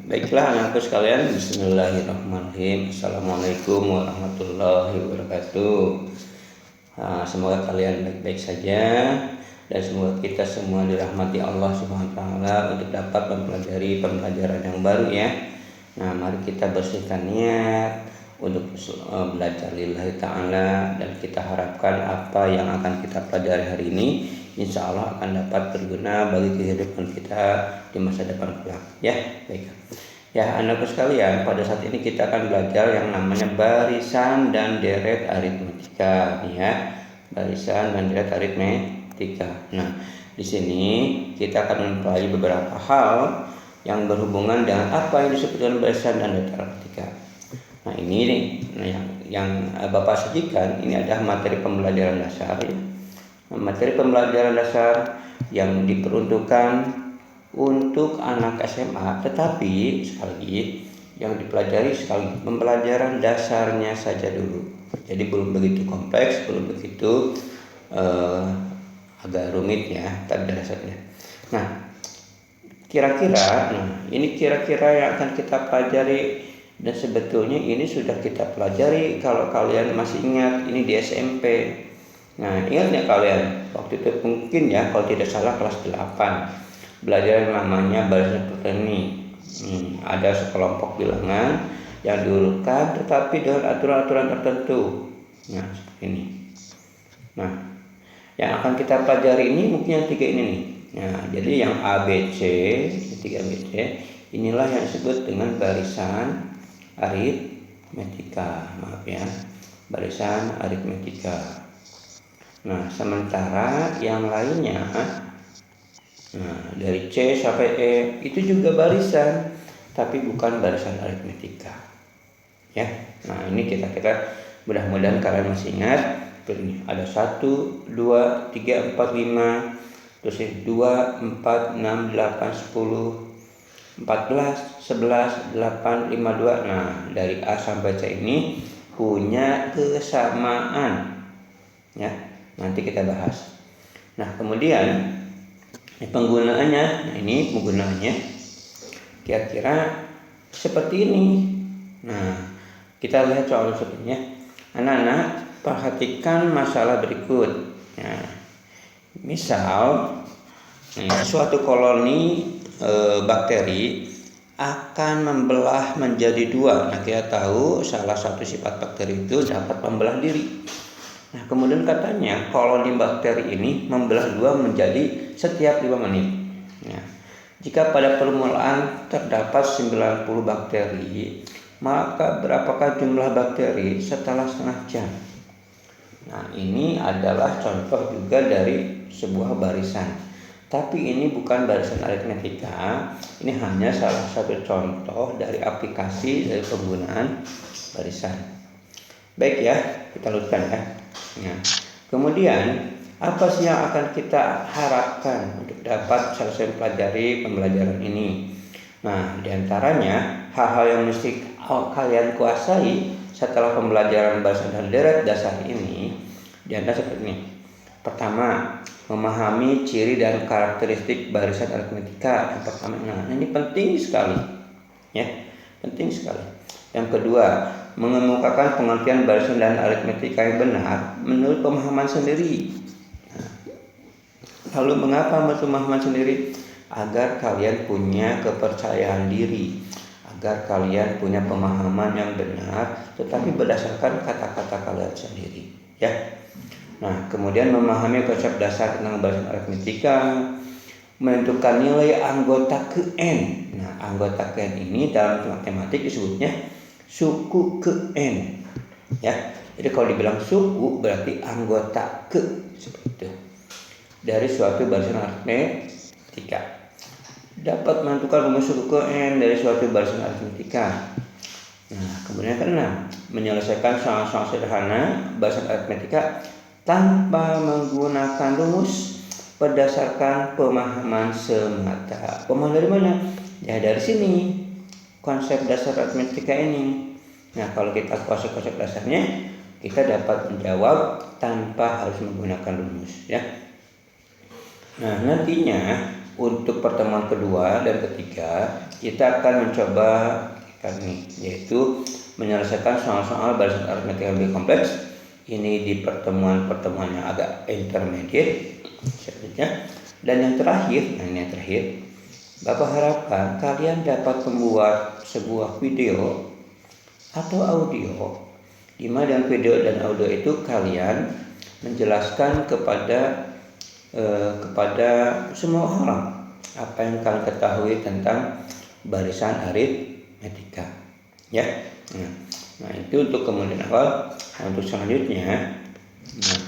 Baiklah anakku sekalian, bismillahirrahmanirrahim. Assalamualaikum warahmatullahi wabarakatuh. Semoga kalian baik-baik saja dan semoga kita semua dirahmati Allah Subhanahu wa taala untuk dapat mempelajari pembelajaran yang baru ya. Nah, mari kita bersihkan niat untuk belajar lillahi ta'ala, dan kita harapkan apa yang akan kita pelajari hari ini insya Allah akan dapat berguna bagi kehidupan kita di masa depan kelak ya. Baik ya anakku sekalian, pada saat ini kita akan belajar yang namanya barisan dan deret aritmetika ya. Barisan dan deret aritmetika. Nah, di sini kita akan mempelajari beberapa hal yang berhubungan dengan apa yang disebut dengan barisan dan deret aritmetika. Nah, ini nih yang Bapak sajikan ini adalah materi pembelajaran dasar ya. Materi pembelajaran dasar yang diperuntukkan untuk anak SMA, tetapi sekali lagi yang dipelajari sekali pembelajaran dasarnya saja dulu. Jadi belum begitu kompleks, belum begitu agak rumit ya, tapi dasarnya. Nah, ini kira-kira yang akan kita pelajari, dan sebetulnya ini sudah kita pelajari kalau kalian masih ingat, ini di SMP. Nah, ingat ya kalian, waktu itu mungkin ya kalau tidak salah kelas 8 belajar yang namanya barisan perteni. Ada sekelompok bilangan yang diurutkan tetapi dengan aturan-aturan tertentu. Nah, seperti ini. Nah, yang akan kita pelajari ini mungkin yang 3 ini nih. Nah, jadi yang ABC, 3 ABC, inilah yang disebut dengan barisan aritmetika. Maaf ya, barisan aritmetika. Nah, sementara yang lainnya, dari C sampai E itu juga barisan, tapi bukan barisan aritmetika. Ya, nah ini kita mudah-mudahan kalian masih ingat. Ini ada 1, 2, 3, 4, 5, terus 2, 4, 6, 8, 10, 14, 11, 8, 5, 2. Nah, dari A sampai C ini punya kesamaan. Ya, nanti kita bahas. Nah, kemudian penggunaannya, ini penggunaannya kira-kira seperti ini. Nah, kita lihat soal sepertinya. Anak-anak perhatikan masalah berikut. Nah, misal suatu koloni bakteri akan membelah menjadi 2. Nah, kita tahu salah satu sifat bakteri itu dapat membelah diri. Nah, kemudian katanya koloni bakteri ini membelah 2 menjadi setiap 5 menit. Nah, jika pada permulaan terdapat 90 bakteri, maka berapakah jumlah bakteri setelah setengah jam? Nah, ini adalah contoh juga dari sebuah barisan. Tapi ini bukan barisan aritmetika, ini hanya salah satu contoh dari aplikasi dari penggunaan barisan. Baik ya, kita lanjutkan ya. Nah, kemudian apa sih yang akan kita harapkan untuk dapat selesai pelajari pembelajaran ini? Nah, diantaranya hal-hal yang mesti kalian kuasai setelah pembelajaran barisan dan deret dasar ini, diantara seperti ini. Pertama, memahami ciri dan karakteristik barisan aritmetika. Yang pertama, nah ini penting sekali, ya, penting sekali. Yang kedua, mengemukakan pengertian barisan dan aritmetika yang benar menurut pemahaman sendiri. Nah, lalu mengapa menurut pemahaman sendiri? Agar kalian punya kepercayaan diri, agar kalian punya pemahaman yang benar tetapi berdasarkan kata-kata kalian sendiri ya. Nah, kemudian memahami konsep dasar tentang barisan aritmetika, menentukan nilai anggota ke N. Nah, anggota ke N ini dalam matematik disebutnya suku ke N ya. Jadi kalau dibilang suku berarti anggota ke, seperti itu, dari suatu barisan aritmetika. Dapat menentukan rumus suku ke N dari suatu barisan aritmetika. Nah, kemudian keenam, menyelesaikan soal-soal sederhana barisan aritmetika tanpa menggunakan rumus berdasarkan pemahaman semata. Pemahaman dari mana? Ya dari sini, konsep dasar aritmetika ini. Nah, kalau kita kuasai konsep dasarnya, kita dapat menjawab tanpa harus menggunakan rumus ya. Nah, nantinya untuk pertemuan kedua dan ketiga kita akan mencoba yaitu menyelesaikan soal-soal barisan aritmetika lebih kompleks. Ini di pertemuan-pertemuan yang agak intermediate selanjutnya. Dan yang terakhir, Bapak harapkan kalian dapat membuat sebuah video atau audio, di mana dalam video dan audio itu kalian menjelaskan kepada semua orang apa yang kalian ketahui tentang barisan aritmetika, ya. Nah, itu untuk kemudian awal. Untuk selanjutnya,